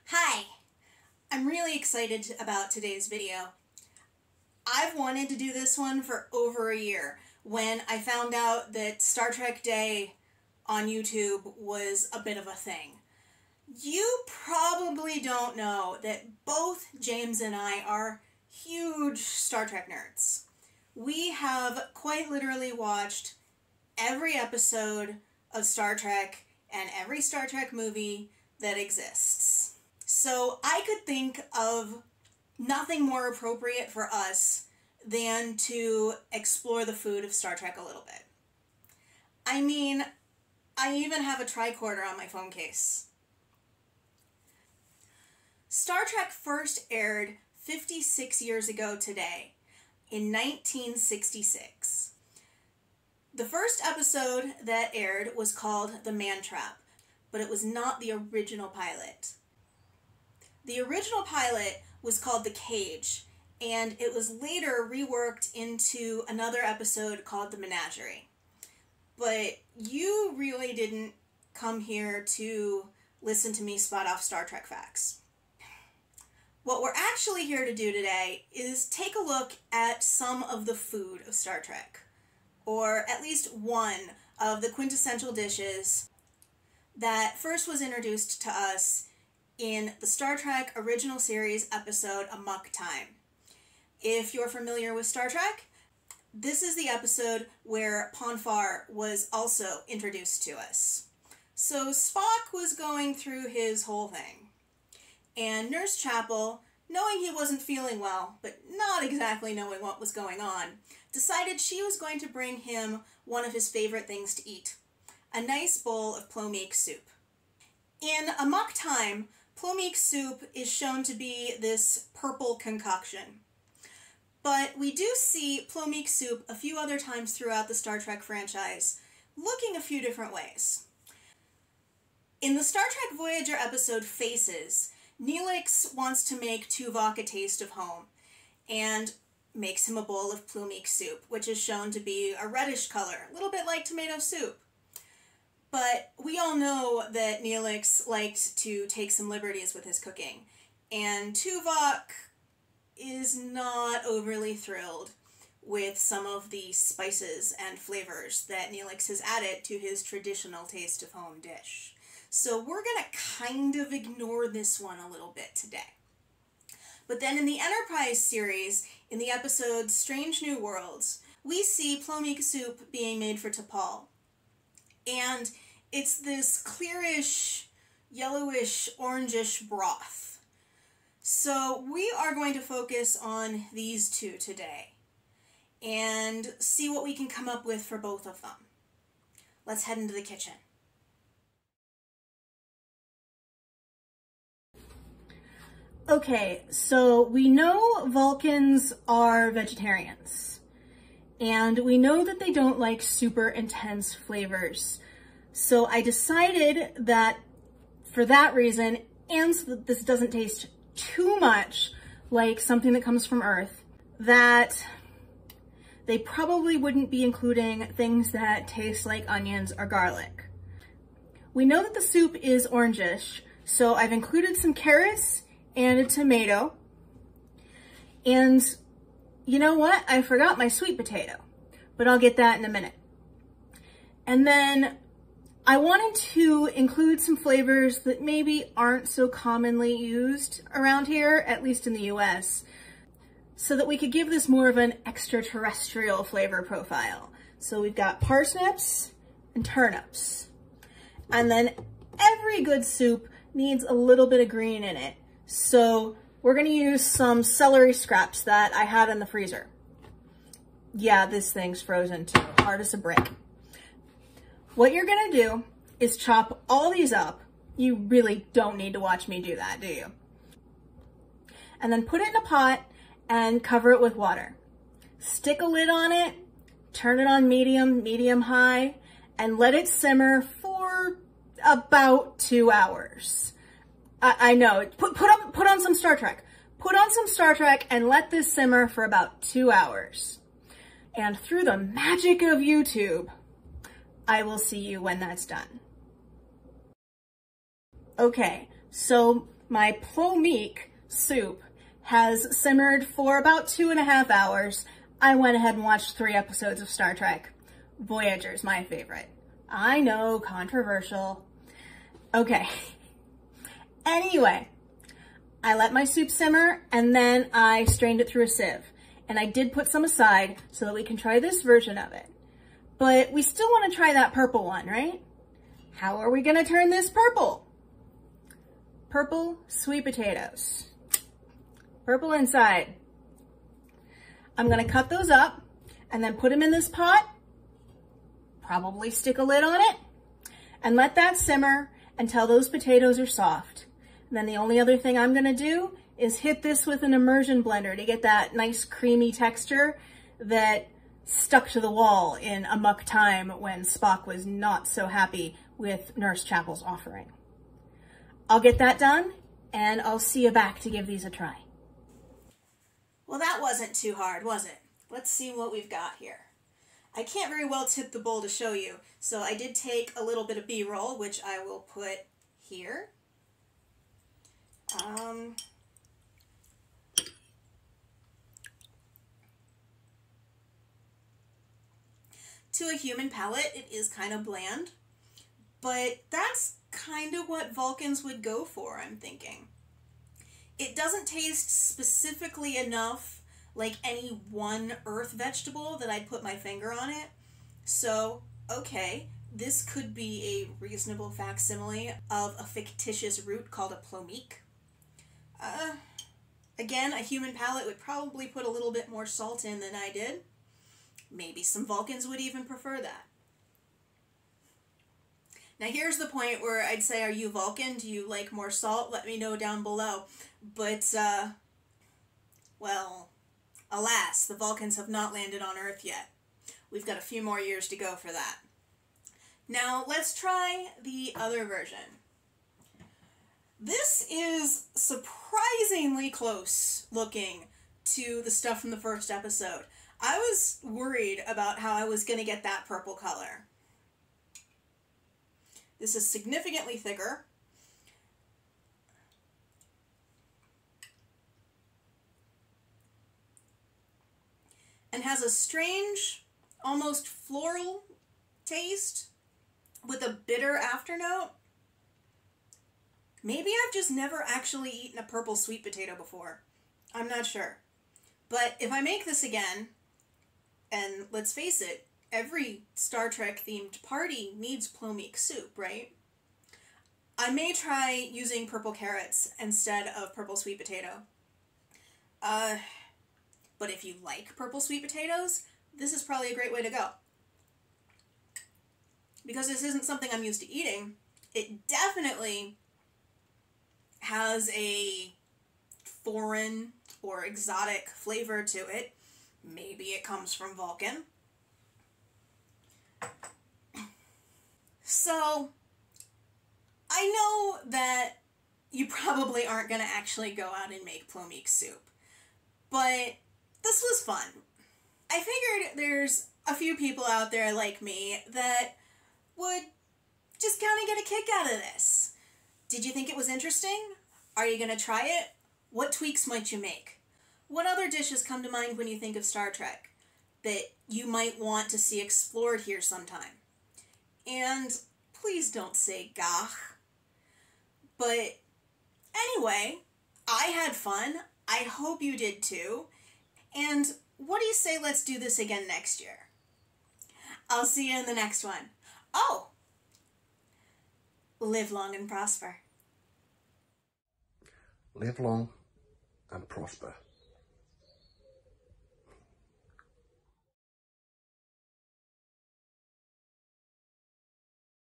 Hi! I'm really excited about today's video. I've wanted to do this one for over a year when I found out that Star Trek Day on YouTube was a bit of a thing. You probably don't know that both James and I are huge Star Trek nerds. We have quite literally watched every episode of Star Trek and every Star Trek movie that exists. So I could think of nothing more appropriate for us than to explore the food of Star Trek a little bit. I mean, I even have a tricorder on my phone case. Star Trek first aired 56 years ago today, in 1966. The first episode that aired was called The Man Trap, but it was not the original pilot. The original pilot was called The Cage, and it was later reworked into another episode called The Menagerie. But you really didn't come here to listen to me spot off Star Trek facts. What we're actually here to do today is take a look at some of the food of Star Trek, or at least one of the quintessential dishes that first was introduced to us in the Star Trek original series episode Amok Time. If you're familiar with Star Trek, this is the episode where Ponfar was also introduced to us. So Spock was going through his whole thing, and Nurse Chapel, knowing he wasn't feeling well, but not exactly knowing what was going on, decided she was going to bring him one of his favorite things to eat, a nice bowl of plomeek soup. In Amok Time, plomeek soup is shown to be this purple concoction. But we do see plomeek soup a few other times throughout the Star Trek franchise, looking a few different ways. In the Star Trek Voyager episode Faces, Neelix wants to make Tuvok a taste of home, and makes him a bowl of plomeek soup, which is shown to be a reddish color, a little bit like tomato soup. But we all know that Neelix liked to take some liberties with his cooking, and Tuvok is not overly thrilled with some of the spices and flavors that Neelix has added to his traditional taste of home dish. So we're going to kind of ignore this one a little bit today. But then in the Enterprise series, in the episode Strange New Worlds, we see plomeek soup being made for T'Pol. And it's this clearish, yellowish, orangish broth. So we are going to focus on these two today and see what we can come up with for both of them. Let's head into the kitchen. Okay, so we know Vulcans are vegetarians, and we know that they don't like super intense flavors. So I decided that for that reason, and so that this doesn't taste too much like something that comes from Earth, that they probably wouldn't be including things that taste like onions or garlic. We know that the soup is orangish, so I've included some carrots and a tomato. And you know what? I forgot my sweet potato, but I'll get that in a minute. And then I wanted to include some flavors that maybe aren't so commonly used around here, at least in the US, so that we could give this more of an extraterrestrial flavor profile. So we've got parsnips and turnips. And then every good soup needs a little bit of green in it. So we're going to use some celery scraps that I had in the freezer. Yeah, this thing's frozen too, hard as a brick. What you're going to do is chop all these up. You really don't need to watch me do that, do you? And then put it in a pot and cover it with water. Stick a lid on it, turn it on medium high, and let it simmer for about 2 hours. I know, put on some Star Trek. Put on some Star Trek and let this simmer for about 2 hours. And through the magic of YouTube, I will see you when that's done. Okay, so My plomeek soup has simmered for about 2.5 hours. I went ahead and watched 3 episodes of Star Trek. Voyager's my favorite. I know, controversial. Okay. Anyway, I let my soup simmer and then I strained it through a sieve. And I did put some aside so that we can try this version of it. But we still want to try that purple one, right? How are we going to turn this purple? Purple sweet potatoes. Purple inside. I'm going to cut those up and then put them in this pot. Probably stick a lid on it and let that simmer until those potatoes are soft. And then the only other thing I'm going to do is hit this with an immersion blender to get that nice creamy texture that stuck to the wall in Amok Time when Spock was not so happy with Nurse Chapel's offering. I'll get that done and I'll see you back to give these a try. Well, that wasn't too hard, was it? Let's see what we've got here. I can't very well tip the bowl to show you, so I did take a little bit of B-roll, which I will put here. To a human palate, it is kind of bland, but that's kind of what Vulcans would go for, I'm thinking. It doesn't taste specifically enough like any one earth vegetable that I'd put my finger on it. So, okay, this could be a reasonable facsimile of a fictitious root called a plomeek. Again, a human palate would probably put a little bit more salt in than I did. Maybe some Vulcans would even prefer that. Now here's the point where I'd say, are you Vulcan? Do you like more salt? Let me know down below. But, well, alas, the Vulcans have not landed on Earth yet. We've got a few more years to go for that. Now let's try the other version. This is surprisingly close looking to the stuff from the first episode. I was worried about how I was going to get that purple color. This is significantly thicker. And has a strange, almost floral taste with a bitter afternote. Maybe I've just never actually eaten a purple sweet potato before. I'm not sure. But if I make this again, and let's face it, every Star Trek themed party needs plomeek soup, right? I may try using purple carrots instead of purple sweet potato. But if you like purple sweet potatoes, this is probably a great way to go. Because this isn't something I'm used to eating, it definitely has a foreign or exotic flavor to it. Maybe it comes from Vulcan. So, I know that you probably aren't going to actually go out and make plomeek soup, but this was fun. I figured there's a few people out there like me that would just kind of get a kick out of this. Did you think it was interesting? Are you going to try it? What tweaks might you make? What other dishes come to mind when you think of Star Trek that you might want to see explored here sometime? And please don't say gach. But anyway, I had fun. I hope you did too. And what do you say let's do this again next year? I'll see you in the next one. Oh! Live long and prosper. Live long and prosper.